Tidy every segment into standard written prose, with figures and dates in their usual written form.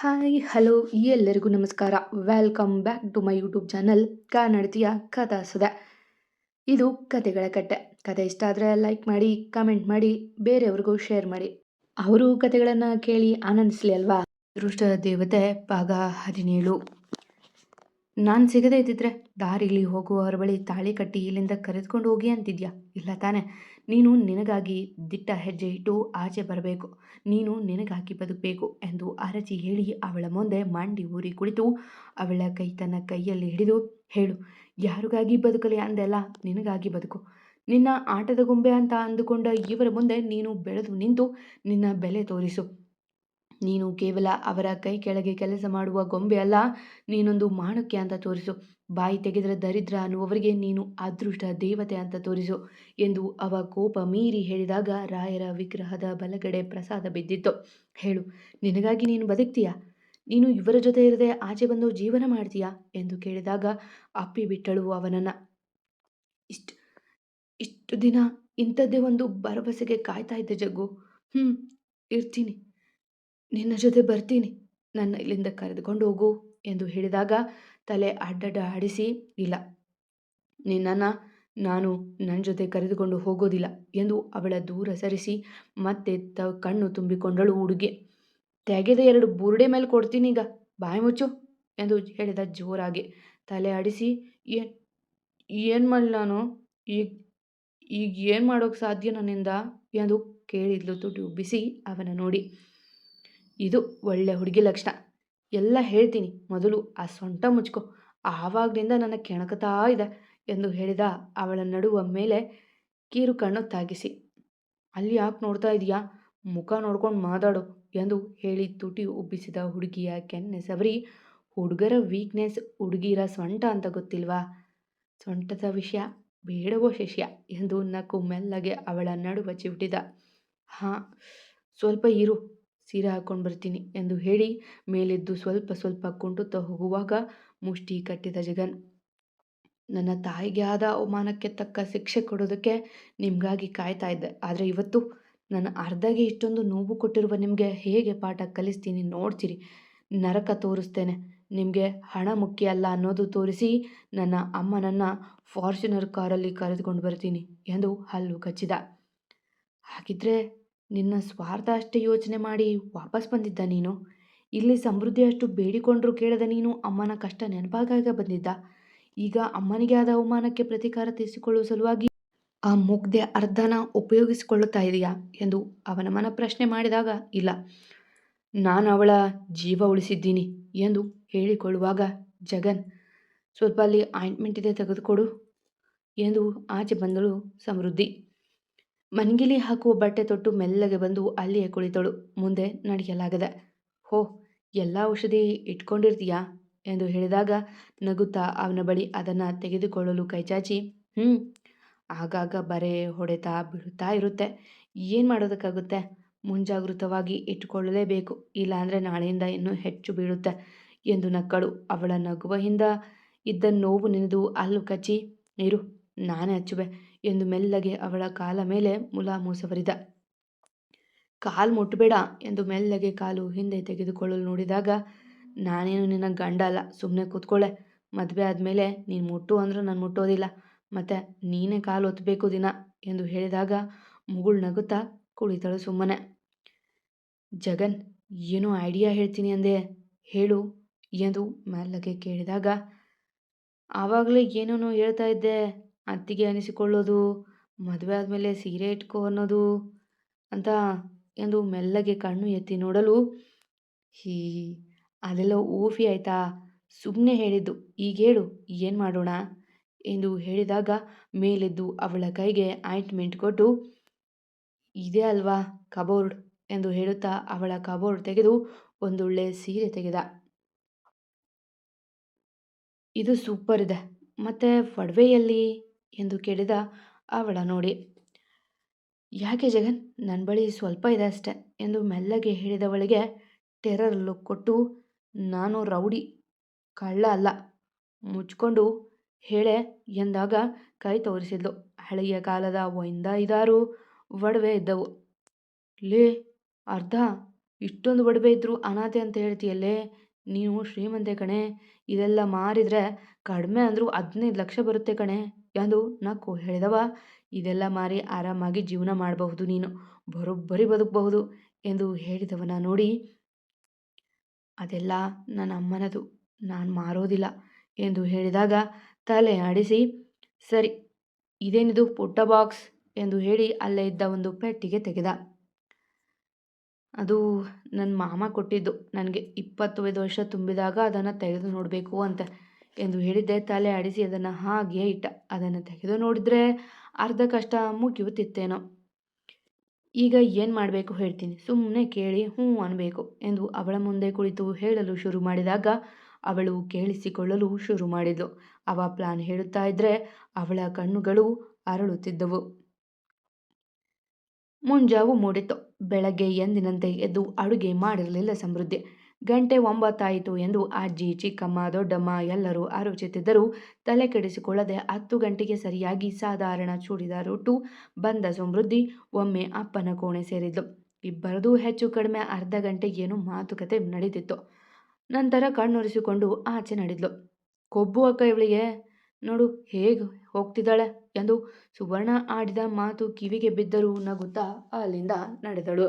Hi hello ಎಲ್ಲರಿಗೂ ನಮಸ್ಕಾರ. Welcome back to my YouTube channel ಕನ್ನಡತಿಯ ಕಥಾಸುಧೆ. ಇದು ಕತೆಗಳ ಕಟ್ಟೆ. ಕತೆ ಇಷ್ಟ ಆದರೆ ಲೈಕ್ ಮಾಡಿ, ಕಮೆಂಟ್ ಮಾಡಿ, ಬೇರೆಯವ್ರಿಗೂ ಶೇರ್ ಮಾಡಿ. ಅವರು ಕತೆಗಳನ್ನು ಕೇಳಿ ಆನಂದಿಸಲಿ ಅಲ್ವಾ. ಅದೃಷ್ಟ ದೇವತೆ ಭಾಗ 17. ನಾನು ಸಿಗದೇ ಇದ್ದಿದ್ರೆ ದಾರಿಲಿ ಹೋಗುವವರ ಬಳಿ ತಾಳಿ ಕಟ್ಟಿ ಇಲ್ಲಿಂದ ಕರೆದುಕೊಂಡು ಹೋಗಿ ಅಂತಿದ್ಯಾ? ಇಲ್ಲ ತಾನೆ. ನೀನು ನಿನಗಾಗಿ ದಿಟ್ಟ ಹೆಜ್ಜೆ ಇಟ್ಟು ಆಚೆ ಬರಬೇಕು. ನೀನು ನಿನಗಾಗಿ ಬದುಕಬೇಕು ಎಂದು ಅರಚಿ ಹೇಳಿ ಅವಳ ಮುಂದೆ ಮಂಡಿ ಊರಿ ಕುಳಿತು ಅವಳ ಕೈ ತನ್ನ ಕೈಯಲ್ಲಿ ಹಿಡಿದು, ಹೇಳು, ಯಾರಿಗಾಗಿ ಬದುಕಲಿ ಅಂದೆಲ್ಲ? ನಿನಗಾಗಿ ಬದುಕು. ನಿನ್ನ ಆಟದ ಗೊಂಬೆ ಅಂತ ಅಂದುಕೊಂಡ ಇವರ ಮುಂದೆ ನೀನು ಬೆಳೆದು ನಿಂತು ನಿನ್ನ ಬೆಲೆ ತೋರಿಸು. ನೀನು ಕೇವಲ ಅವರ ಕೈ ಕೆಳಗೆ ಕೆಲಸ ಮಾಡುವ ಗೊಂಬೆ ಅಲ್ಲ, ನೀನೊಂದು ಮಾಣಕ್ಯ ಅಂತ ತೋರಿಸು. ಬಾಯಿ ತೆಗೆದರೆ ದರಿದ್ರ ಅನ್ನುವವರಿಗೆ ನೀನು ಅದೃಷ್ಟ ದೇವತೆ ಅಂತ ತೋರಿಸು ಎಂದು ಅವ ಕೋಪ ಮೀರಿ ಹೇಳಿದಾಗ ರಾಯರ ವಿಗ್ರಹದ ಬಲಗಡೆ ಪ್ರಸಾದ ಬಿದ್ದಿತ್ತು. ಹೇಳು, ನಿನಗಾಗಿ ನೀನು ಬದುಕ್ತೀಯಾ? ನೀನು ಇವರ ಜೊತೆ ಇರದೆ ಆಚೆ ಬಂದು ಜೀವನ ಮಾಡ್ತೀಯಾ ಎಂದು ಕೇಳಿದಾಗ ಅಪ್ಪಿಬಿಟ್ಟಳು ಅವನನ್ನ. ಇಷ್ಟು ದಿನ ಇಂಥದ್ದೇ ಒಂದು ಭರವಸೆಗೆ ಕಾಯ್ತಾ ಇದ್ದೆ ಜಗ್ಗು. ಇರ್ತೀನಿ, ನಿನ್ನ ಜೊತೆ ಬರ್ತೀನಿ, ನನ್ನ ಇಲ್ಲಿಂದ ಕರೆದುಕೊಂಡು ಹೋಗು ಎಂದು ಹೇಳಿದಾಗ ತಲೆ ಅಡ್ಡಡ್ಡ ಆಡಿಸಿ, ಇಲ್ಲ, ನಿನ್ನನ್ನು ನಾನು ನನ್ನ ಜೊತೆ ಕರೆದುಕೊಂಡು ಹೋಗೋದಿಲ್ಲ ಎಂದು ಅವಳ ದೂರ ಸರಿಸಿ ಮತ್ತೆ ಕಣ್ಣು ತುಂಬಿಕೊಂಡಳು ಹುಡುಗಿ. ತೆಗೆದ 2 ಬುರುಡೆ ಮೇಲೆ ಕೊಡ್ತೀನಿ, ಈಗ ಬಾಯಿ ಮುಚ್ಚು ಎಂದು ಹೇಳಿದ ಜೋರಾಗಿ. ತಲೆ ಆಡಿಸಿ, ಏನು ಮಾಡಲಿ ನಾನು? ಈಗ ಈಗ ಏನು ಮಾಡೋಕ್ಕೆ ಸಾಧ್ಯ ನನ್ನಿಂದ ಎಂದು ಕೇಳಿದ್ಲು ತುಟಿ ಉಬ್ಬಿಸಿ ಅವನ ನೋಡಿ. ಇದು ಒಳ್ಳೆ ಹುಡುಗಿ ಲಕ್ಷಣ. ಎಲ್ಲ ಹೇಳ್ತೀನಿ, ಮೊದಲು ಆ ಸೊಂಟ ಮುಚ್ಕೊ. ಆವಾಗಲಿಂದ ನನ್ನ ಕೆಣಕುತ್ತಾ ಇದೆ ಎಂದು ಹೇಳಿದ ಅವಳ ನಡುವ ಮೇಲೆ ಕೀರು ಕಣ್ಣು ತಾಗಿಸಿ. ಅಲ್ಲಿ ಯಾಕೆ ನೋಡ್ತಾ ಇದೀಯಾ? ಮುಖ ನೋಡ್ಕೊಂಡು ಮಾತಾಡು ಎಂದು ಹೇಳಿ ತುಟಿ ಉಬ್ಬಿಸಿದ ಹುಡುಗಿಯ ಕೆನ್ನೆ ಸವರಿ, ಹುಡುಗರ ವೀಕ್ನೆಸ್ ಹುಡುಗಿರ ಸೊಂಟ ಅಂತ ಗೊತ್ತಿಲ್ವಾ? ಸೊಂಟದ ವಿಷಯ ಬೇಡವೋ ಶಿಷ್ಯ ಎಂದು ನಕ್ಕು ಮೆಲ್ಲಗೆ ಅವಳ ನಡುವ ಚಿವುಟಿದ. ಹಾಂ, ಸ್ವಲ್ಪ ಇರು, ಸೀರೆ ಹಾಕ್ಕೊಂಡು ಬರ್ತೀನಿ ಎಂದು ಹೇಳಿ ಮೇಲೆದ್ದು ಸ್ವಲ್ಪ ಸ್ವಲ್ಪ ಕುಂಟುತ್ತಾ ಹೋಗುವಾಗ ಮುಷ್ಟಿ ಕಟ್ಟಿದ ಜಗನ್. ನನ್ನ ತಾಯಿಗೆ ಆದ ಅವಮಾನಕ್ಕೆ ತಕ್ಕ ಶಿಕ್ಷೆ ಕೊಡೋದಕ್ಕೆ ನಿಮಗಾಗಿ ಕಾಯ್ತಾ ಇದ್ದೆ. ಆದರೆ ಇವತ್ತು ನನ್ನ ಅರ್ಧಗೆ ಇಷ್ಟೊಂದು ನೋವು ಕೊಟ್ಟಿರುವ ನಿಮಗೆ ಹೇಗೆ ಪಾಠ ಕಲಿಸ್ತೀನಿ ನೋಡ್ತೀರಿ. ನರಕ ತೋರಿಸ್ತೇನೆ. ನಿಮಗೆ ಹಣ ಮುಖ್ಯ ಅಲ್ಲ ಅನ್ನೋದು ತೋರಿಸಿ ನನ್ನ ಅಮ್ಮನನ್ನು ಫಾರ್ಚುನರ್ ಕಾರಲ್ಲಿ ಕರೆದುಕೊಂಡು ಬರ್ತೀನಿ ಎಂದು ಹಲ್ಲು ಕಚ್ಚಿದ. ಹಾಗಿದ್ರೆ ನಿನ್ನ ಸ್ವಾರ್ಥ ಅಷ್ಟೇ ಯೋಚನೆ ಮಾಡಿ ವಾಪಸ್ ಬಂದಿದ್ದ ನೀನು? ಇಲ್ಲಿ ಸಮೃದ್ಧಿ ಅಷ್ಟು ಬೇಡಿಕೊಂಡ್ರೂ ಕೇಳದ ನೀನು ಅಮ್ಮನ ಕಷ್ಟ ನೆನಪಾಗಾಗ ಬಂದಿದ್ದ? ಈಗ ಅಮ್ಮನಿಗೆ ಆದ ಅವಮಾನಕ್ಕೆ ಪ್ರತೀಕಾರ ತೀರಿಸಿಕೊಳ್ಳುವ ಸಲುವಾಗಿ ಆ ಮುಗ್ಧೆ ಅರ್ಧನ ಉಪಯೋಗಿಸಿಕೊಳ್ಳುತ್ತಾ ಇದೆಯಾ ಎಂದು ಅವನ ಮನ ಪ್ರಶ್ನೆ ಮಾಡಿದಾಗ, ಇಲ್ಲ, ನಾನು ಅವಳ ಜೀವ ಉಳಿಸಿದ್ದೀನಿ ಎಂದು ಹೇಳಿಕೊಳ್ಳುವಾಗ, ಜಗನ್, ಸ್ವಲ್ಪ ಅಲ್ಲಿ ಆಯಿಂಟ್ಮೆಂಟ್ ಇದೆ, ತೆಗೆದುಕೊಡು ಎಂದು ಆಚೆ ಬಂದಳು ಸಮೃದ್ಧಿ. ಮನ್ಗಿಲಿ ಹಾಕುವ ಬಟ್ಟೆ ತೊಟ್ಟು ಮೆಲ್ಲಗೆ ಬಂದು ಅಲ್ಲಿಯೇ ಕುಳಿತಳು. ಮುಂದೆ ನಡೆಯಲಾಗದೆ, ಹೋ, ಎಲ್ಲ ಔಷಧಿ ಇಟ್ಕೊಂಡಿರ್ತೀಯಾ ಎಂದು ಹೇಳಿದಾಗ ನಗುತ್ತಾ ಅವನ ಬಳಿ ಅದನ್ನು ತೆಗೆದುಕೊಳ್ಳಲು ಕೈಚಾಚಿ, ಆಗಾಗ ಬರೆ ಹೊಡೆತಾ ಬಿಡುತ್ತಾ ಇರುತ್ತೆ, ಏನು ಮಾಡೋದಕ್ಕಾಗುತ್ತೆ? ಮುಂಜಾಗೃತವಾಗಿ ಇಟ್ಟುಕೊಳ್ಳಲೇಬೇಕು, ಇಲ್ಲಾಂದರೆ ನಾಳೆಯಿಂದ ಇನ್ನೂ ಹೆಚ್ಚು ಬೀಳುತ್ತೆ ಎಂದು ನಕ್ಕಳು. ಅವಳ ನಗುವ ಹಿಂದ ಇದ್ದ ನೋವು ನೆನೆದು ಹಲ್ಲು ಕಚ್ಚಿ, ಇರು, ನಾನೇ ಹಚ್ಚುವೆ ಎಂದು ಮೆಲ್ಲಗೆ ಅವಳ ಕಾಲ ಮೇಲೆ ಮುಲಾಮು ಸವರಿದ. ಕಾಲು ಮುಟ್ಟಬೇಡ ಎಂದು ಮೆಲ್ಲಗೆ ಕಾಲು ಹಿಂದೆ ತೆಗೆದುಕೊಳ್ಳಲು ನೋಡಿದಾಗ, ನಾನೇನು ನಿನ್ನ ಗಂಡ ಅಲ್ಲ, ಸುಮ್ಮನೆ ಕೂತ್ಕೊಳ್ಳೆ. ಮದುವೆ ಆದಮೇಲೆ ನೀನು ಮುಟ್ಟು ಅಂದ್ರೆ ನಾನು ಮುಟ್ಟೋದಿಲ್ಲ, ಮತ್ತು ನೀನೇ ಕಾಲು ಒತ್ತಬೇಕು ದಿನ ಎಂದು ಹೇಳಿದಾಗ ಮುಗುಳು ನಗುತ್ತಾ ಕುಳಿತಳು ಸುಮ್ಮನೆ. ಜಗನ್, ಏನೋ ಐಡಿಯಾ ಹೇಳ್ತೀನಿ ಅಂದೆ, ಹೇಳು ಎಂದು ಮೆಲ್ಲಗೆ ಕೇಳಿದಾಗ, ಆವಾಗಲೇ ಏನೇನೋ ಹೇಳ್ತಾ ಇದ್ದೆ, ಅತ್ತಿಗೆ ಅನಿಸಿಕೊಳ್ಳೋದು, ಮದುವೆ ಆದಮೇಲೆ ಸೀರೆ ಇಟ್ಕೋ ಅನ್ನೋದು ಅಂತ ಎಂದು ಮೆಲ್ಲಗೆ ಕಣ್ಣು ಎತ್ತಿ ನೋಡಲು, ಅದೆಲ್ಲ ಊಫಿ ಆಯಿತಾ? ಸುಮ್ಮನೆ ಹೇಳಿದ್ದು, ಈಗ ಹೇಳು, ಏನು ಮಾಡೋಣ ಎಂದು ಹೇಳಿದಾಗ ಮೇಲೆದ್ದು ಅವಳ ಕೈಗೆ ಆಯಿಂಟ್ಮೆಂಟ್ ಕೊಟ್ಟು, ಇದೇ ಅಲ್ವಾ ಕಬೋರ್ಡ್ ಎಂದು ಹೇಳುತ್ತಾ ಅವಳ ಕಬೋರ್ಡ್ ತೆಗೆದು ಒಂದೊಳ್ಳೆ ಸೀರೆ ತೆಗೆದ. ಇದು ಸೂಪರ್ ಇದೆ, ಮತ್ತು ಒಡವೆಯಲ್ಲಿ ಎಂದು ಕೇಳಿದ ಅವಳ ನೋಡಿ. ಯಾಕೆ ಜಗನ್, ನನ್ನ ಬಳಿ ಸ್ವಲ್ಪ ಇದೆ ಅಷ್ಟೆ ಎಂದು ಮೆಲ್ಲಗೆ ಹೇಳಿದವಳಿಗೆ ಟೆರರ್ ಲುಕ್ ಕೊಟ್ಟು, ನಾನು ರೌಡಿ, ಕಳ್ಳ ಅಲ್ಲ, ಮುಚ್ಕೊಂಡು ಹೇಳೆ ಎಂದಾಗ ಕೈ ತೋರಿಸಿದ್ಲು. ಹಳೆಯ ಕಾಲದ 5-6 ಒಡವೆ ಇದ್ದವು. ಲೇ, ಅರ್ಧ ಇಷ್ಟೊಂದು ಒಡವೆ ಇದ್ದರೂ ಅನಾಥೆ ಅಂತ ಹೇಳ್ತೀಯಲ್ಲೇ, ನೀನು ಶ್ರೀಮಂತೆ ಕಣೆ, ಇದೆಲ್ಲ ಮಾರಿದರೆ ಕಡಿಮೆ ಅಂದರೂ 15 ಲಕ್ಷ ಬರುತ್ತೆ ಕಣೆ ಎಂದು ನಕ್ಕು ಹೇಳಿದವ. ಇದೆಲ್ಲ ಮಾರಿ ಆರಾಮಾಗಿ ಜೀವನ ಮಾಡಬಹುದು, ನೀನು ಬರೋಬ್ಬರಿ ಬದುಕಬಹುದು ಎಂದು ಹೇಳಿದವನ ನೋಡಿ, ಅದೆಲ್ಲ ನನ್ನ ಅಮ್ಮನದು, ನಾನು ಮಾರೋದಿಲ್ಲ ಎಂದು ಹೇಳಿದಾಗ ತಲೆ ಆಡಿಸಿ, ಸರಿ ಇದೇನಿದು ಪುಟ್ಟ ಬಾಕ್ಸ್ ಎಂದು ಹೇಳಿ ಅಲ್ಲೇ ಇದ್ದ ಒಂದು ಪೆಟ್ಟಿಗೆ ತೆಗೆದ. ಅದು ನನ್ನ ಮಾಮ ಕೊಟ್ಟಿದ್ದು, ನನಗೆ 25 ವರ್ಷ ತುಂಬಿದಾಗ ಅದನ್ನು ತೆಗೆದು ನೋಡಬೇಕು ಅಂತ ಎಂದು ಹೇಳಿದ್ದೆ. ತಲೆ ಆಡಿಸಿ ಅದನ್ನು ಹಾಗೆಯೇ ಇಟ್ಟ. ಅದನ್ನು ತೆಗೆದು ನೋಡಿದರೆ ಅರ್ಧ ಕಷ್ಟ ಮುಗಿಯುತ್ತಿತ್ತೇನೋ. ಈಗ ಏನು ಮಾಡಬೇಕು ಹೇಳ್ತೀನಿ, ಸುಮ್ಮನೆ ಕೇಳಿ ಹ್ಞೂ ಅನ್ನಬೇಕು ಎಂದು ಅವಳ ಮುಂದೆ ಕುಳಿತು ಹೇಳಲು ಶುರು ಮಾಡಿದಾಗ ಅವಳು ಕೇಳಿಸಿಕೊಳ್ಳಲು ಶುರು ಮಾಡಿದ್ಲು. ಅವ ಪ್ಲಾನ್ ಹೇಳುತ್ತಾ ಇದ್ದರೆ ಅವಳ ಕಣ್ಣುಗಳು ಅರಳುತ್ತಿದ್ದವು. ಮುಂಜಾವು ಮೂಡಿತ್ತು. ಬೆಳಗ್ಗೆ ಎಂದಿನಂತೆ ಎದ್ದು ಅಡುಗೆ ಮಾಡಿರಲಿಲ್ಲ ಸಮೃದ್ಧಿ. ಗಂಟೆ 9 ಆಯಿತು ಎಂದು ಅಜ್ಜಿ, ಚಿಕ್ಕಮ್ಮ, ದೊಡ್ಡಮ್ಮ ಎಲ್ಲರೂ ಆಲೋಚಿಸಿದ್ದರೂ ತಲೆ ಕೆಡಿಸಿಕೊಳ್ಳದೆ 10 ಗಂಟೆಗೆ ಸರಿಯಾಗಿ ಸಾಧಾರಣ ಚೂಡಿದಾರ್ ಉಟ್ಟು ಬಂದ ಸಮೃದ್ಧಿ ಒಮ್ಮೆ ಅಪ್ಪನ ಕೋಣೆ ಸೇರಿದ್ಲು. ಇಬ್ಬರದು ಹೆಚ್ಚು ಕಡಿಮೆ ಅರ್ಧ ಗಂಟೆ ಏನೋ ಮಾತುಕತೆ ನಡೆದಿತ್ತು. ನಂತರ ಕಣ್ಣೊರೆಸಿಕೊಂಡು ಆಚೆ ನಡೆದ್ಲು. ಕೊಬ್ಬು ಅಕ್ಕ ಇವಳಿಗೆ, ನೋಡು ಹೇಗೆ ಹೋಗ್ತಿದ್ದಾಳೆ ಎಂದು ಸುವರ್ಣ ಆಡಿದ ಮಾತು ಕಿವಿಗೆ ಬಿದ್ದರೂ ನಗುತ್ತಾ ಅಲ್ಲಿಂದ ನಡೆದಳು.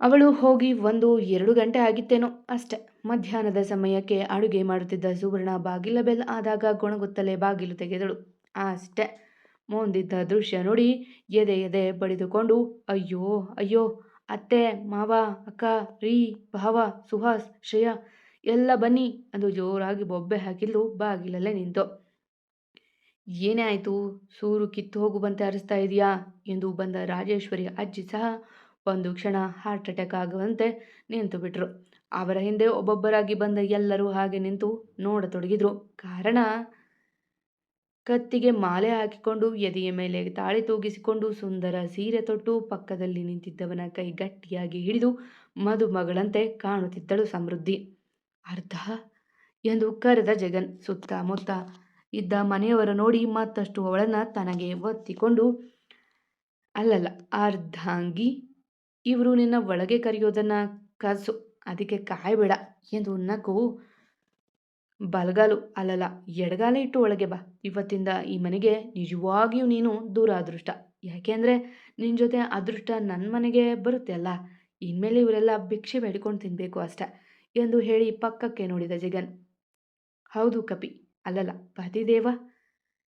ಅವಳು ಹೋಗಿ 1-2 ಗಂಟೆ ಆಗಿತ್ತೇನೋ ಅಷ್ಟೆ. ಮಧ್ಯಾಹ್ನದ ಸಮಯಕ್ಕೆ ಅಡುಗೆ ಮಾಡುತ್ತಿದ್ದ ಸುವರ್ಣ ಬಾಗಿಲ ಬೆಲ್ ಆದಾಗ ಗೊಣಗುತ್ತಲೇ ಬಾಗಿಲು ತೆಗೆದಳು. ಅಷ್ಟೆ. ಮುಂದಿದ್ದ ದೃಶ್ಯ ನೋಡಿ ಎದೆ ಎದೆ ಬಡಿದುಕೊಂಡು, ಅಯ್ಯೋ ಅಯ್ಯೋ, ಅತ್ತೆ, ಮಾವ, ಅಕ್ಕ, ರೀ, ಭಾವ, ಸುಹಾಸ್, ಶ್ರೇಯಾ ಎಲ್ಲ ಬನ್ನಿ ಎಂದು ಜೋರಾಗಿ ಬೊಬ್ಬೆ ಹಾಕಿದ್ಲು. ಬಾಗಿಲಲ್ಲೇ ನಿಂತು, ಏನೇ ಆಯಿತು, ಸೂರು ಕಿತ್ತು ಹೋಗುವಂತೆ ಅರಿಸ್ತಾ ಇದೆಯಾ ಎಂದು ಬಂದ ರಾಜೇಶ್ವರಿ ಅಜ್ಜಿ ಸಹ ಒಂದು ಕ್ಷಣ ಹಾರ್ಟ್ ಅಟ್ಯಾಕ್ ಆಗುವಂತೆ ನಿಂತು ಬಿಟ್ರು. ಅವರ ಹಿಂದೆ ಒಬ್ಬೊಬ್ಬರಾಗಿ ಬಂದ ಎಲ್ಲರೂ ಹಾಗೆ ನಿಂತು ನೋಡತೊಡಗಿದ್ರು. ಕಾರಣ, ಕತ್ತಿಗೆ ಮಾಲೆ ಹಾಕಿಕೊಂಡು ಎದೆಯ ಮೇಲೆ ತಾಳಿ ತೂಗಿಸಿಕೊಂಡು ಸುಂದರ ಸೀರೆ ತೊಟ್ಟು ಪಕ್ಕದಲ್ಲಿ ನಿಂತಿದ್ದವನ ಕೈ ಗಟ್ಟಿಯಾಗಿ ಹಿಡಿದು ಮದುಮಗಳಂತೆ ಕಾಣುತ್ತಿದ್ದಳು ಸಮೃದ್ಧಿ. ಅರ್ಧ ಎಂದು ಕರೆದ ಜಗನ್. ಸುತ್ತಮುತ್ತ ಇದ್ದ ಮನೆಯವರು ನೋಡಿ ಮತ್ತಷ್ಟು ಅವಳನ್ನು ತನಗೆ ಒತ್ತಿಕೊಂಡು, ಅಲ್ಲಲ್ಲ ಅರ್ಧಾಂಗಿ, ಇವರು ನಿನ್ನ ಒಳಗೆ ಕರೆಯೋದನ್ನು ಕರ್ಸು, ಅದಕ್ಕೆ ಕಾಯಬೇಡ ಎಂದು ನಕ್ಕು. ಬಲಗಾಲು ಅಲ್ಲಲ್ಲ ಎಡಗಾಲ ಇಟ್ಟು ಒಳಗೆ ಬಾ. ಇವತ್ತಿಂದ ಈ ಮನೆಗೆ ನಿಜವಾಗಿಯೂ ನೀನು ದುರಾದೃಷ್ಟ. ಯಾಕೆಂದರೆ ನಿನ್ನ ಜೊತೆ ಅದೃಷ್ಟ ನನ್ನ ಮನೆಗೆ ಬರುತ್ತೆ ಅಲ್ಲ. ಇನ್ಮೇಲೆ ಇವರೆಲ್ಲ ಭಿಕ್ಷೆ ಬೇಡಿಕೊಂಡು ತಿನ್ನಬೇಕು ಅಷ್ಟೆ ಎಂದು ಹೇಳಿ ಪಕ್ಕಕ್ಕೆ ನೋಡಿದ ಜಗನ್. ಹೌದು ಕಪಿ, ಅಲ್ಲಲ್ಲ ಪತಿದೇವ,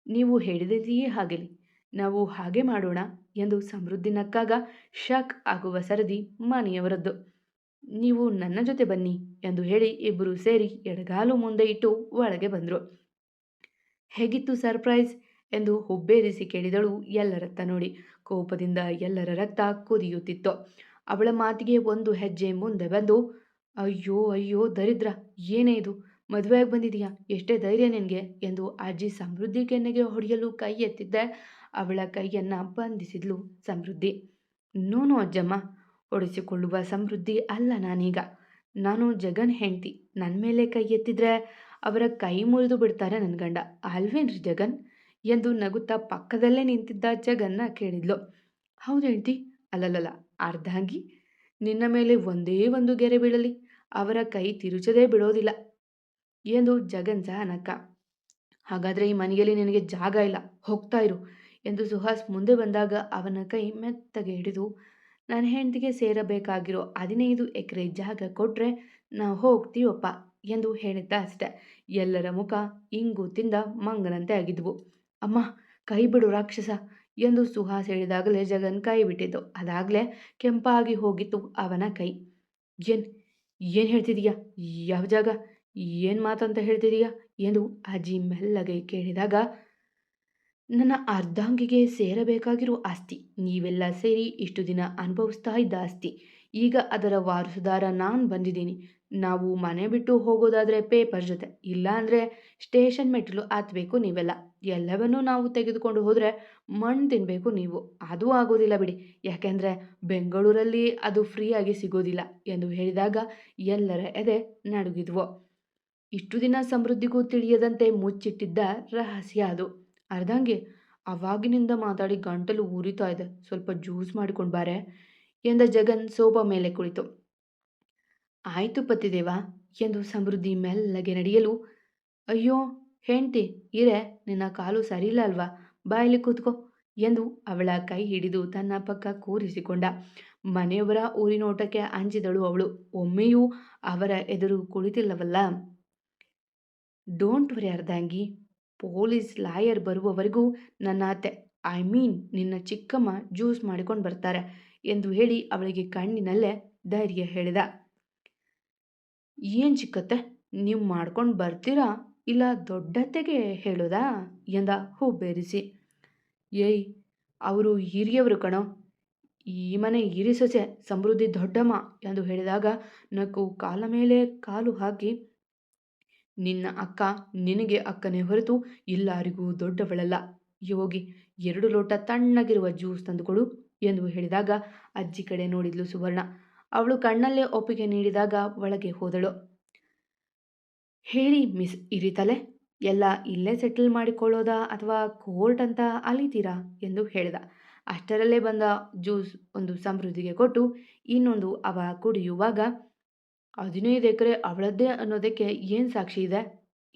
ನೀವು ಹೇಳಿದೆಯೇ ಹಾಗೆಲಿ, ನಾವು ಹಾಗೆ ಮಾಡೋಣ ಎಂದು ಸಮೃದ್ಧಿ ನಕ್ಕಾಗ ಶಾಕ್ ಆಗುವ ಸರದಿ ಮನೆಯವರದ್ದು. ನೀವು ನನ್ನ ಜೊತೆ ಬನ್ನಿ ಎಂದು ಹೇಳಿ ಇಬ್ಬರು ಸೇರಿ ಎಡಗಾಲು ಮುಂದೆ ಇಟ್ಟು ಒಳಗೆ ಬಂದರು. ಹೇಗಿತ್ತು ಸರ್ಪ್ರೈಸ್ ಎಂದು ಹುಬ್ಬೇರಿಸಿ ಕೇಳಿದಳು ಎಲ್ಲರತ್ತ ನೋಡಿ. ಕೋಪದಿಂದ ಎಲ್ಲರ ರಕ್ತ ಕುದಿಯುತ್ತಿತ್ತು. ಅವಳ ಮಾತಿಗೆ ಒಂದು ಹೆಜ್ಜೆ ಮುಂದೆ ಬಂದು, ಅಯ್ಯೋ ಅಯ್ಯೋ ದರಿದ್ರ, ಏನೇ ಇದು, ಮದುವೆಯಾಗಿ ಬಂದಿದೀಯಾ, ಎಷ್ಟೇ ಧೈರ್ಯ ನಿನಗೆ ಎಂದು ಅಜ್ಜಿ ಸಮೃದ್ಧಿ ಕೆನ್ನೆಗೆ ಹೊಡೆಯಲು ಕೈ ಎತ್ತಿದ್ದೆ. ಅವಳ ಕೈಯನ್ನು ಬಂಧಿಸಿದ್ಲು ಸಮೃದ್ಧಿ. ನೋನು ಅಜ್ಜಮ್ಮ, ಹೊಡೆಸಿಕೊಳ್ಳುವ ಸಮೃದ್ಧಿ ಅಲ್ಲ ನಾನೀಗ. ನಾನು ಜಗನ್ ಹೆಂಡ್ತಿ. ನನ್ನ ಮೇಲೆ ಕೈ ಎತ್ತಿದ್ರೆ ಅವರ ಕೈ ಮುರಿದು ಬಿಡ್ತಾರೆ ನನ್ನ ಗಂಡ, ಅಲ್ವೇನ್ರಿ ಜಗನ್ ಎಂದು ನಗುತ್ತಾ ಪಕ್ಕದಲ್ಲೇ ನಿಂತಿದ್ದ ಜಗನ್ನ ಕೇಳಿದ್ಲು. ಹೌದು ಹೆಂಡ್ತಿ, ಅಲ್ಲಲ್ಲ ಅರ್ಧಾಂಗಿ, ನಿನ್ನ ಮೇಲೆ ಒಂದೇ ಒಂದು ಗೆರೆ ಬೀಳಲಿ ಅವರ ಕೈ ತಿರುಚದೇ ಬಿಡೋದಿಲ್ಲ ಎಂದು ಜಗನ್ ಸಹ ನಕ್ಕ. ಹಾಗಾದರೆ ಈ ಮನೆಯಲ್ಲಿ ನಿನಗೆ ಜಾಗ ಇಲ್ಲ, ಹೋಗ್ತಾ ಇರು ಎಂದು ಸುಹಾಸ್ ಮುಂದೆ ಬಂದಾಗ ಅವನ ಕೈ ಮೆತ್ತಗೆ ಹಿಡಿದು, ನನ್ನ ಹೆಂಡತಿಗೆ ಸೇರಬೇಕಾಗಿರೋ 15 ಎಕರೆ ಜಾಗ ಕೊಟ್ಟರೆ ನಾವು ಹೋಗ್ತೀವಪ್ಪ ಎಂದು ಹೇಳಿದ್ದ ಅಷ್ಟೆ. ಎಲ್ಲರ ಮುಖ ಇಂಗು ತಿಂದ ಮಂಗನಂತೆ ಆಗಿದ್ವು. ಅಮ್ಮ ಕೈ ಬಿಡು ರಾಕ್ಷಸ ಎಂದು ಸುಹಾಸ್ ಹೇಳಿದಾಗಲೇ ಜಗನ್ ಕೈ ಬಿಟ್ಟಿದ್ದು. ಅದಾಗಲೇ ಕೆಂಪಾಗಿ ಹೋಗಿತ್ತು ಅವನ ಕೈ. ಏನು ಹೇಳ್ತಿದೀಯಾ, ಯಾವ ಜಾಗ, ಏನು ಮಾತಂತ ಹೇಳ್ತಿದೀಯಾ ಎಂದು ಅಜ್ಜಿ ಮೆಲ್ಲಗೆ ಕೇಳಿದಾಗ, ನನ್ನ ಅರ್ಧಾಂಗಿಗೆ ಸೇರಬೇಕಾಗಿರೋ ಆಸ್ತಿ, ನೀವೆಲ್ಲ ಸೇರಿ ಇಷ್ಟು ದಿನ ಅನುಭವಿಸ್ತಾ ಇದ್ದ ಆಸ್ತಿ, ಈಗ ಅದರ ವಾರಸುದಾರ ನಾನು ಬಂದಿದ್ದೀನಿ. ನಾವು ಮನೆ ಬಿಟ್ಟು ಹೋಗೋದಾದರೆ ಪೇಪರ್ ಜೊತೆ, ಇಲ್ಲ ಅಂದರೆ ಸ್ಟೇಷನ್ ಮೆಟ್ಟಿಲು ಹತ್ತಬೇಕು ನೀವೆಲ್ಲ. ಎಲ್ಲವನ್ನೂ ನಾವು ತೆಗೆದುಕೊಂಡು ಹೋದರೆ ಮಣ್ಣು ತಿನ್ನಬೇಕು ನೀವು. ಅದು ಆಗೋದಿಲ್ಲ ಬಿಡಿ, ಯಾಕೆಂದರೆ ಬೆಂಗಳೂರಲ್ಲಿ ಅದು ಫ್ರೀಯಾಗಿ ಸಿಗೋದಿಲ್ಲ ಎಂದು ಹೇಳಿದಾಗ ಎಲ್ಲರ ಎದೆ ನಡುಗಿದ್ವು. ಇಷ್ಟು ದಿನ ಸಮೃದ್ಧಿಗೂ ತಿಳಿಯದಂತೆ ಮುಚ್ಚಿಟ್ಟಿದ್ದ ರಹಸ್ಯ ಅದು. ಅರ್ಧಾಂಗಿ, ಅವಾಗಿನಿಂದ ಮಾತಾಡಿ ಗಂಟಲು ಉರಿತಾ ಇದೆ, ಸ್ವಲ್ಪ ಜ್ಯೂಸ್ ಮಾಡಿಕೊಂಡು ಬಾರೆ ಎಂದ ಜಗನ್ ಸೋಫಾ ಮೇಲೆ ಕುಳಿತು. ಆಯ್ತು ಪತಿದೇವ ಎಂದು ಸಮೃದ್ಧಿ ಮೆಲ್ಲಗೆ ನಡೆಯಲು, ಅಯ್ಯೋ ಹೆಂಡ್ತಿ ಇರೆ, ನಿನ್ನ ಕಾಲು ಸರಿಯಿಲ್ಲ ಅಲ್ವಾ, ಬಾಯಲ್ಲಿ ಕೂತ್ಕೋ ಎಂದು ಅವಳ ಕೈ ಹಿಡಿದು ತನ್ನ ಪಕ್ಕ ಕೂರಿಸಿಕೊಂಡ. ಮನೆಯವರ ಊರಿನೋಟಕ್ಕೆ ಅಂಜಿದಳು ಅವಳು. ಒಮ್ಮೆಯೂ ಅವರ ಎದುರು ಕುಳಿತಿಲ್ಲವಲ್ಲ. ಡೋಂಟ್ ವರಿ ಅರ್ಧಾಂಗಿ, ಪೊಲೀಸ್ ಲಾಯರ್ ಬರುವವರೆಗೂ ನನ್ನ ಅತ್ತೆ, ಐ ಮೀನ್ ನಿನ್ನ ಚಿಕ್ಕಮ್ಮ ಜ್ಯೂಸ್ ಮಾಡಿಕೊಂಡು ಬರ್ತಾರೆ ಎಂದು ಹೇಳಿ ಅವಳಿಗೆ ಕಣ್ಣಿನಲ್ಲೇ ಧೈರ್ಯ ಹೇಳಿದ. ಏನು ಚಿಕ್ಕತ್ತೆ, ನೀವು ಮಾಡ್ಕೊಂಡು ಬರ್ತೀರಾ ಇಲ್ಲ ದೊಡ್ಡತ್ತೆಗೆ ಹೇಳೋದಾ ಎಂದ ಹುಬ್ಬೇರಿಸಿ. ಏಯ್, ಅವರು ಹಿರಿಯವರು ಕಣೋ, ಈ ಮನೆ ಹಿರಿ ಸೊಸೆ ಸಮೃದ್ಧಿ ದೊಡ್ಡಮ್ಮ ಎಂದು ಹೇಳಿದಾಗ ನಕ್ಕು ಕಾಲ ಮೇಲೆ ಕಾಲು ಹಾಕಿ, ನಿನ್ನ ಅಕ್ಕ ನಿನಗೆ ಅಕ್ಕನೇ ಹೊರತು ಎಲ್ಲರಿಗೂ ದೊಡ್ಡವಳಲ್ಲ. ಹೋಗಿ 2 ಲೋಟ ತಣ್ಣಗಿರುವ ಜ್ಯೂಸ್ ತಂದುಕೊಡು ಎಂದು ಹೇಳಿದಾಗ ಅಜ್ಜಿ ಕಡೆ ನೋಡಿದ್ಲು ಸುವರ್ಣ. ಅವಳು ಕಣ್ಣಲ್ಲೇ ಒಪ್ಪಿಗೆ ನೀಡಿದಾಗ ಒಳಗೆ ಹೋದಳು. ಹೇಳಿ ಮಿಸ್ ಇರಿತಲೆ, ಎಲ್ಲ ಇಲ್ಲೇ ಸೆಟಲ್ ಮಾಡಿಕೊಳ್ಳೋದಾ ಅಥವಾ ಕೋರ್ಟ್ ಅಂತ ಅಲಿತೀರಾ ಎಂದು ಹೇಳಿದ. ಅಷ್ಟರಲ್ಲೇ ಬಂದ ಜ್ಯೂಸ್ ಒಂದು ಸಮೃದ್ಧಿಗೆ ಕೊಟ್ಟು ಇನ್ನೊಂದು ಅವ ಕುಡಿಯುವಾಗ, 15 ಎಕರೆ ಅವಳದ್ದೇ ಅನ್ನೋದಕ್ಕೆ ಏನು ಸಾಕ್ಷಿ ಇದೆ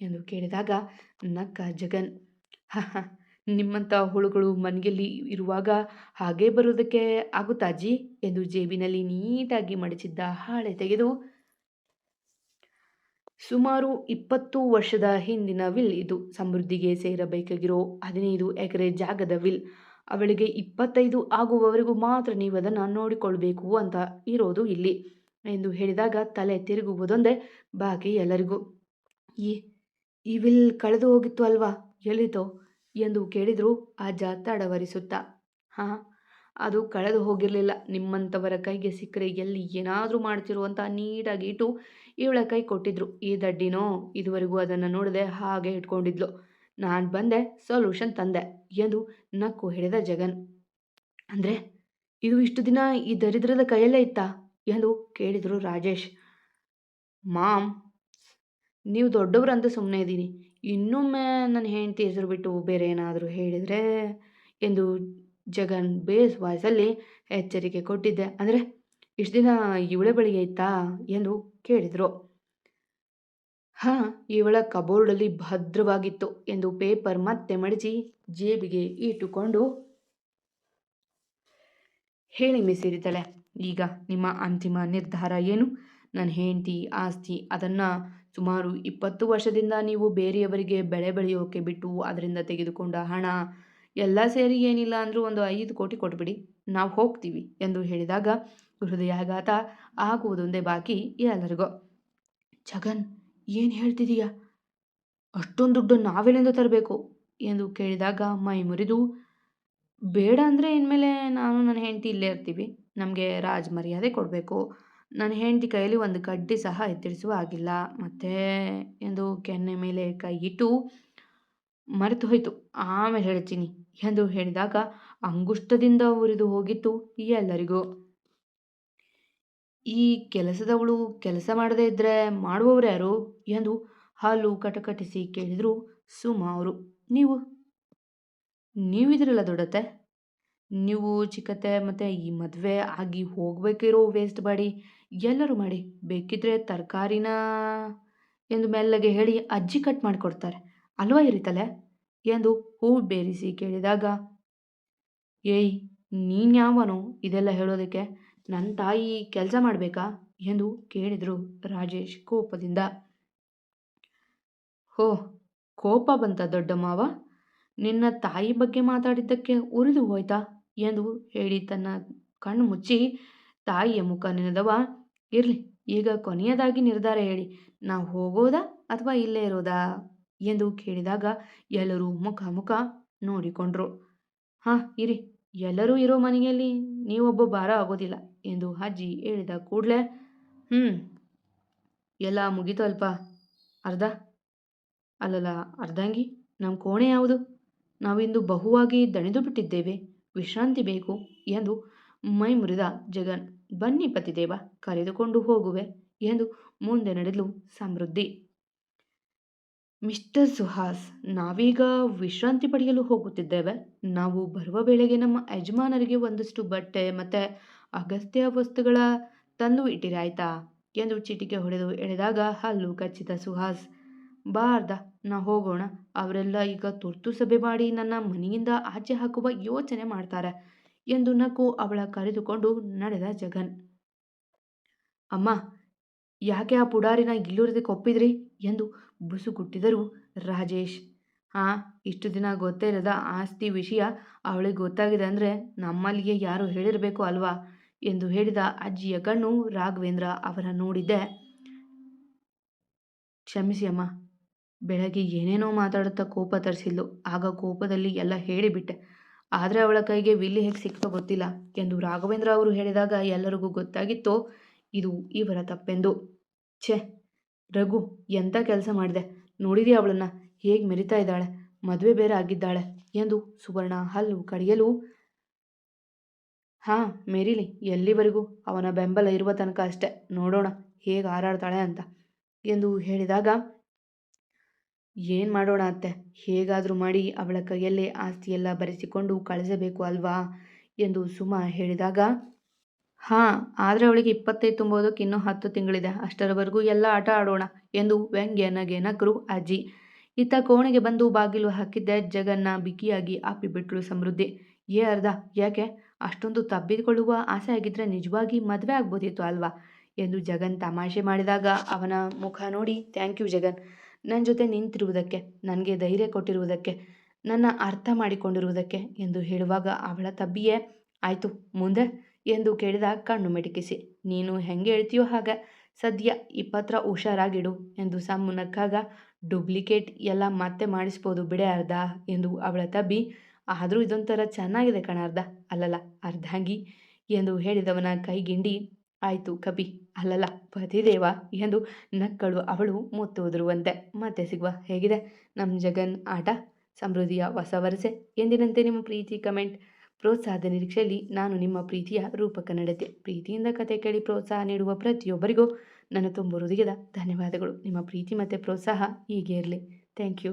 ಎಂದು ಕೇಳಿದಾಗ ನಕ್ಕ ಜಗನ್. ಹ, ನಿಮ್ಮಂಥ ಹುಳುಗಳು ಮನೆಯಲ್ಲಿ ಇರುವಾಗ ಹಾಗೇ ಬರೋದಕ್ಕೆ ಆಗುತ್ತಾ ಅಜ್ಜಿ ಎಂದು ಜೇಬಿನಲ್ಲಿ ನೀಟಾಗಿ ಮಡಚಿದ್ದ ಹಾಳೆ ತೆಗೆದು, ಸುಮಾರು 20 ವರ್ಷದ ಹಿಂದಿನ ವಿಲ್ ಇದು. ಸಮೃದ್ಧಿಗೆ ಸೇರಬೇಕಾಗಿರೋ 15 ಎಕರೆ ಜಾಗದ ವಿಲ್. ಅವಳಿಗೆ 25 ಆಗುವವರೆಗೂ ಮಾತ್ರ ನೀವು ಅದನ್ನು ನೋಡಿಕೊಳ್ಬೇಕು ಅಂತ ಇರೋದು ಇಲ್ಲಿ ಎಂದು ಹೇಳಿದಾಗ ತಲೆ ತಿರುಗುವುದೊಂದೇ ಬಾಕಿ ಎಲ್ಲರಿಗೂ. ಈ ವಿಲ್ ಕಳೆದು ಹೋಗಿತ್ತು ಅಲ್ವಾ, ಎಲ್ಲಿತೋ ಎಂದು ಕೇಳಿದ್ರು ಅಜ್ಜ ತಡವರಿಸುತ್ತಾ. ಹಾಂ, ಅದು ಕಳೆದು ಹೋಗಿರಲಿಲ್ಲ. ನಿಮ್ಮಂಥವರ ಕೈಗೆ ಸಿಕ್ಕರೆ ಎಲ್ಲಿ ಏನಾದರೂ ಮಾಡ್ತಿರೋ ಅಂತ ನೀಟಾಗಿ ಇಟ್ಟು ಇವಳ ಕೈ ಕೊಟ್ಟಿದ್ರು. ಈ ದಡ್ಡಿನೋ ಇದುವರೆಗೂ ಅದನ್ನು ನೋಡದೆ ಹಾಗೆ ಇಟ್ಕೊಂಡಿದ್ಲು. ನಾನು ಬಂದೆ, ಸೊಲ್ಯೂಷನ್ ತಂದೆ ಎಂದು ನಕ್ಕು ಹೇಳಿದ ಜಗನ್. ಅಂದರೆ ಇದು ಇಷ್ಟು ದಿನ ಈ ದರಿದ್ರದ ಕೈಯಲ್ಲೇ ಇತ್ತಾ ಎಂದು ಕೇಳಿದರು ರಾಜೇಶ್. ಮಾಮ್, ನೀವು ದೊಡ್ಡವರಂತ ಸುಮ್ಮನೆ ಇದ್ದೀನಿ. ಇನ್ನೊಮ್ಮೆ ನನ್ನ ಹೆಂಡತಿ ಹೆಸರು ಬಿಟ್ಟು ಬೇರೆ ಏನಾದರೂ ಹೇಳಿದರೆ ಎಂದು ಜಗನ್ ಬೇಸ್ ವಾಯ್ಸಲ್ಲಿ ಎಚ್ಚರಿಕೆ ಕೊಟ್ಟಿದ್ದೆ. ಅಂದರೆ ಇಷ್ಟು ದಿನ ಇವಳೆ ಬಳಿಗೆ ಇತ್ತಾ ಎಂದು ಕೇಳಿದರು. ಹಾಂ, ಇವಳ ಕಬೋರ್ಡಲ್ಲಿ ಭದ್ರವಾಗಿತ್ತು ಎಂದು ಪೇಪರ್ ಮತ್ತೆ ಮಡಿಸಿ ಜೇಬಿಗೆ ಇಟ್ಟುಕೊಂಡು, ಹೇಳಿ ಮಿಸ್ ಇರಿತಾಳೆ, ಈಗ ನಿಮ್ಮ ಅಂತಿಮ ನಿರ್ಧಾರ ಏನು? ನನ್ನ ಹೆಂಡತಿ ಆಸ್ತಿ, ಅದನ್ನು ಸುಮಾರು 20 ವರ್ಷದಿಂದ ನೀವು ಬೇರೆಯವರಿಗೆ ಬೆಳೆ ಬೆಳೆಯೋಕೆ ಬಿಟ್ಟು ಅದರಿಂದ ತೆಗೆದುಕೊಂಡ ಹಣ ಎಲ್ಲ ಸೇರಿ ಏನಿಲ್ಲ ಅಂದರೂ ಒಂದು 5 ಕೋಟಿ ಕೊಟ್ಬಿಡಿ, ನಾವು ಹೋಗ್ತೀವಿ ಎಂದು ಹೇಳಿದಾಗ ಹೃದಯಾಘಾತ ಆಗುವುದೊಂದೇ ಬಾಕಿ ಎಲ್ಲರಿಗೂ. ಜಗನ್, ಏನು ಹೇಳ್ತಿದೀಯಾ? ಅಷ್ಟೊಂದು ದುಡ್ಡು ನಾವೆಲ್ಲಿಂದ ತರಬೇಕು ಎಂದು ಕೇಳಿದಾಗ ಮೈ ಮುರಿದು, ಬೇಡ ಅಂದರೆ ಇನ್ಮೇಲೆ ನಾನು ನನ್ನ ಹೆಂಡತಿ ಇಲ್ಲೇ ಇರ್ತೀವಿ. ನಮಗೆ ರಾಜ್ ಮರ್ಯಾದೆ ಕೊಡಬೇಕು. ನನ್ನ ಹೆಂಡತಿ ಕೈಯಲ್ಲಿ ಒಂದು ಕಡ್ಡಿ ಸಹ ಎತ್ತರಿಸುವ ಆಗಿಲ್ಲ ಮತ್ತೆ ಎಂದು ಕೆನ್ನೆ ಮೇಲೆ ಕೈ ಇಟ್ಟು, ಮರೆತು ಹೋಯ್ತು, ಆಮೇಲೆ ಹೇಳ್ತೀನಿ ಎಂದು ಹೇಳಿದಾಗ ಅಂಗುಷ್ಟದಿಂದ ಉರಿದು ಹೋಗಿತ್ತು ಎಲ್ಲರಿಗೂ. ಈ ಕೆಲಸದವಳು ಕೆಲಸ ಮಾಡದೇ ಇದ್ದರೆ ಮಾಡುವವರು ಯಾರು ಎಂದು ಹಾಲು ಕಟಕಟಿಸಿ ಕೇಳಿದರು ಸುಮಾ ಅವರು. ನೀವಿದ್ರಲ್ಲ ದೊಡ್ಡತ್ತೆ, ನೀವು ಚಿಕ್ಕತ್ತೆ, ಮತ್ತು ಈ ಮದುವೆ ಆಗಿ ಹೋಗಬೇಕಿರೋ ವೇಸ್ಟ್ ಬಾಡಿ ಎಲ್ಲರೂ ಮಾಡಿ, ಬೇಕಿದ್ರೆ ತರಕಾರಿನ ಎಂದು ಮೆಲ್ಲಗೆ ಹೇಳಿ ಅಜ್ಜಿ ಕಟ್ ಮಾಡಿಕೊಡ್ತಾರೆ ಅಲ್ವಾ ಇರಿತಲೆ ಎಂದು ಹೂ ಬೇರಿಸಿ ಕೇಳಿದಾಗ, ಏಯ್ ನೀನು ಯಾವನು ಇದೆಲ್ಲ ಹೇಳೋದಕ್ಕೆ? ನನ್ನ ತಾಯಿ ಕೆಲಸ ಮಾಡಬೇಕಾ ಎಂದು ಕೇಳಿದರು ರಾಜೇಶ್ ಕೋಪದಿಂದ. ಹೋ, ಕೋಪ ಬಂತ ದೊಡ್ಡ ಮಾವ? ನಿನ್ನ ತಾಯಿ ಬಗ್ಗೆ ಮಾತಾಡಿದ್ದಕ್ಕೆ ಉರಿದು ಹೋಯ್ತಾ ಎಂದು ಹೇಳಿ ತನ್ನ ಕಣ್ಣು ಮುಚ್ಚಿ ತಾಯಿಯ ಮುಖ ನೆನೆದವ, ಇರಲಿ, ಈಗ ಕೊನೆಯದಾಗಿ ನಿರ್ಧಾರ ಹೇಳಿ, ನಾವು ಹೋಗೋದಾ ಅಥವಾ ಇಲ್ಲೇ ಇರೋದಾ ಎಂದು ಕೇಳಿದಾಗ ಎಲ್ಲರೂ ಮುಖ ನೋಡಿಕೊಂಡ್ರು. ಹಾಂ ಇರಿ, ಎಲ್ಲರೂ ಇರೋ ಮನೆಯಲ್ಲಿ ನೀವೊಬ್ಬ ಭಾರ ಆಗೋದಿಲ್ಲ ಎಂದು ಅಜ್ಜಿ ಹೇಳಿದ ಕೂಡಲೇ, ಎಲ್ಲ ಮುಗೀತು ಅಲ್ಪ. ಅಲ್ಲಲ್ಲ ಅರ್ಧಾಂಗಿ, ನಮ್ಮ ಕೋಣೆ ಯಾವುದು? ನಾವಿಂದು ಬಹುವಾಗಿ ದಣಿದು ಬಿಟ್ಟಿದ್ದೇವೆ, ವಿಶ್ರಾಂತಿ ಬೇಕು ಎಂದು ಮೈ ಮುರಿದ ಜಗನ್. ಬನ್ನಿ ಪತಿದೇವ, ಕರೆದುಕೊಂಡು ಹೋಗುವೆ ಎಂದು ಮುಂದೆ ನಡೆದಳು ಸಮೃದ್ಧಿ. ಮಿಸ್ಟರ್ ಸುಹಾಸ್, ನಾವೀಗ ವಿಶ್ರಾಂತಿ ಪಡೆಯಲು ಹೋಗುತ್ತಿದ್ದೇವೆ. ನಾವು ಬರುವ ವೇಳೆಗೆ ನಮ್ಮ ಯಜಮಾನರಿಗೆ ಒಂದಷ್ಟು ಬಟ್ಟೆ ಮತ್ತು ಅಗತ್ಯ ವಸ್ತುಗಳ ತಂದು ಇಟ್ಟಿರಿ ಆಯ್ತಾ ಎಂದು ಚಿಟಿಕೆ ಹೊಡೆದು ಎಳೆದಾಗ ಹಲ್ಲು ಕಚ್ಚಿದ ಸುಹಾಸ್. ಬಾ ಅರ್ಧ, ನಾ ಹೋಗೋಣ. ಅವರೆಲ್ಲ ಈಗ ತುರ್ತು ಸಭೆ ಮಾಡಿ ನನ್ನ ಮನೆಯಿಂದ ಆಚೆ ಹಾಕುವ ಯೋಚನೆ ಮಾಡ್ತಾರೆ ಎಂದು ನಕ್ಕು ಅವಳ ಕರೆದುಕೊಂಡು ನಡೆದ ಜಗನ್. ಅಮ್ಮ, ಯಾಕೆ ಆ ಪುಡಾರಿನ ಇಲ್ಲೂರದಕ್ಕೆ ಒಪ್ಪಿದ್ರಿ ಎಂದು ಬುಸುಗುಟ್ಟಿದರು ರಾಜೇಶ್. ಇಷ್ಟು ದಿನ ಗೊತ್ತೇ ಇರದ ಆಸ್ತಿ ವಿಷಯ ಅವಳಿಗೆ ಗೊತ್ತಾಗಿದೆ ಅಂದರೆ ನಮ್ಮಲ್ಲಿಗೆ ಯಾರು ಹೇಳಿರಬೇಕು ಅಲ್ವಾ ಎಂದು ಹೇಳಿದ ಅಜ್ಜಿಯ ಕಣ್ಣು ರಾಘವೇಂದ್ರ ಅವರ ನೋಡಿದ್ದೆ. ಕ್ಷಮಿಸಿ ಅಮ್ಮ, ಬೆಳಗ್ಗೆ ಏನೇನೋ ಮಾತಾಡುತ್ತಾ ಕೋಪ ತರಿಸಿದ್ಲು. ಆಗ ಕೋಪದಲ್ಲಿ ಎಲ್ಲ ಹೇಳಿಬಿಟ್ಟೆ. ಆದರೆ ಅವಳ ಕೈಗೆ ವಿಲ್ಲಿ ಹೇಗೆ ಸಿಕ್ತೋ ಗೊತ್ತಿಲ್ಲ ಎಂದು ರಾಘವೇಂದ್ರ ಅವರು ಹೇಳಿದಾಗ ಎಲ್ಲರಿಗೂ ಗೊತ್ತಾಗಿತ್ತೋ ಇದು ಇವರ ತಪ್ಪೆಂದು. ಛೇ ರಘು, ಎಂಥ ಕೆಲಸ ಮಾಡಿದೆ ನೋಡಿದೆಯಾ ಅವಳನ್ನು ಹೇಗೆ ಮೆರಿತಾ ಇದ್ದಾಳೆ, ಮದುವೆ ಬೇರೆ ಆಗಿದ್ದಾಳೆ ಎಂದು ಸುವರ್ಣ ಹಲ್ಲು ಕಡಿಯಲು. ಮೆರಿಲಿ, ಎಲ್ಲಿವರೆಗೂ ಅವನ ಬೆಂಬಲ ಇರುವ ತನಕ ಅಷ್ಟೆ, ನೋಡೋಣ ಹೇಗೆ ಹಾರಾಡ್ತಾಳೆ ಅಂತ ಎಂದು ಹೇಳಿದಾಗ, ಏನು ಮಾಡೋಣ ಅತ್ತೆ, ಹೇಗಾದರೂ ಮಾಡಿ ಅವಳ ಕೈಯಲ್ಲೇ ಆಸ್ತಿಯೆಲ್ಲ ಬರೆಸಿಕೊಂಡು ಕಳಿಸಬೇಕು ಅಲ್ವಾ ಎಂದು ಸುಮಾ ಹೇಳಿದಾಗ, ಆದರೆ ಅವಳಿಗೆ 25 ತುಂಬೋದಕ್ಕೆ ಇನ್ನೂ 10 ತಿಂಗಳಿದೆ, ಅಷ್ಟರವರೆಗೂ ಎಲ್ಲ ಆಟ ಆಡೋಣ ಎಂದು ವ್ಯಂಗ್ಯ ನಗೆ ನಕ್ಕರು ಅಜ್ಜಿ. ಇತ್ತ ಕೋಣೆಗೆ ಬಂದು ಬಾಗಿಲು ಹಾಕಿದ್ದೆ ಜಗನ್ನ ಬಿಗಿಯಾಗಿ ಅಪ್ಪಿಬಿಟ್ಲು ಸಮೃದ್ಧಿ. ಅರ್ಧ, ಯಾಕೆ ಅಷ್ಟೊಂದು ತಬ್ಬಿಕೊಳ್ಳುವ ಆಸೆ ಆಗಿದ್ರೆ ನಿಜವಾಗಿ ಮದುವೆ ಆಗ್ಬೋದಿತ್ತು ಅಲ್ವಾ ಎಂದು ಜಗನ್ ತಮಾಷೆ ಮಾಡಿದಾಗ ಅವನ ಮುಖ ನೋಡಿ, ಥ್ಯಾಂಕ್ ಯು ಜಗನ್, ನನ್ನ ಜೊತೆ ನಿಂತಿರುವುದಕ್ಕೆ, ನನಗೆ ಧೈರ್ಯ ಕೊಟ್ಟಿರುವುದಕ್ಕೆ, ನನ್ನ ಅರ್ಥ ಮಾಡಿಕೊಂಡಿರುವುದಕ್ಕೆ ಎಂದು ಹೇಳುವಾಗ ಅವಳ ತಬ್ಬಿಯೇ, ಆಯಿತು ಮುಂದೆ ಎಂದು ಕೇಳಿದ ಕಣ್ಣು ಮಿಟುಕಿಸಿ. ನೀನು ಹೆಂಗೆ ಹೇಳ್ತೀಯೋ ಹಾಗೆ, ಸದ್ಯ ಈ ಪತ್ರ ಹುಷಾರಾಗಿಡು ಎಂದು ನಕ್ಕಾಗ, ಡೂಪ್ಲಿಕೇಟ್ ಎಲ್ಲ ಮತ್ತೆ ಮಾಡಿಸ್ಬೋದು ಬಿಡೆ ಅರ್ಧ ಎಂದು ಅವಳ ತಬ್ಬಿ. ಆದರೂ ಇದೊಂಥರ ಚೆನ್ನಾಗಿದೆ ಕಣ ಅರ್ಧ, ಅಲ್ಲಲ್ಲ ಅರ್ಧಾಂಗಿ ಎಂದು ಹೇಳಿದವನ ಕೈಗಿಂಡಿ, ಆಯಿತು ಕಪಿ, ಅಲ್ಲಲ್ಲ ಪತಿದೇವ ಎಂದು ನಕ್ಕಳು ಅವಳು ಮುತ್ತು ಉದುರುವಂತೆ. ಮತ್ತೆ ಸಿಗುವ, ಹೇಗಿದೆ ನಮ್ಮ ಜಗನ್ ಆಟ? ಸಮೃದ್ಧಿಯ ಹೊಸ ವರಸೆ. ಎಂದಿನಂತೆ ನಿಮ್ಮ ಪ್ರೀತಿ, ಕಮೆಂಟ್, ಪ್ರೋತ್ಸಾಹದ ನಿರೀಕ್ಷೆಯಲ್ಲಿ ನಾನು ನಿಮ್ಮ ಪ್ರೀತಿಯ ರೂಪಕ ನಡತೆ. ಪ್ರೀತಿಯಿಂದ ಕತೆ ಕೇಳಿ ಪ್ರೋತ್ಸಾಹ ನೀಡುವ ಪ್ರತಿಯೊಬ್ಬರಿಗೂ ನನ್ನ ತುಂಬ ಹೃದಯದ ಧನ್ಯವಾದಗಳು. ನಿಮ್ಮ ಪ್ರೀತಿ ಮತ್ತು ಪ್ರೋತ್ಸಾಹ ಹೀಗೆ ಇರಲಿ. Thank you.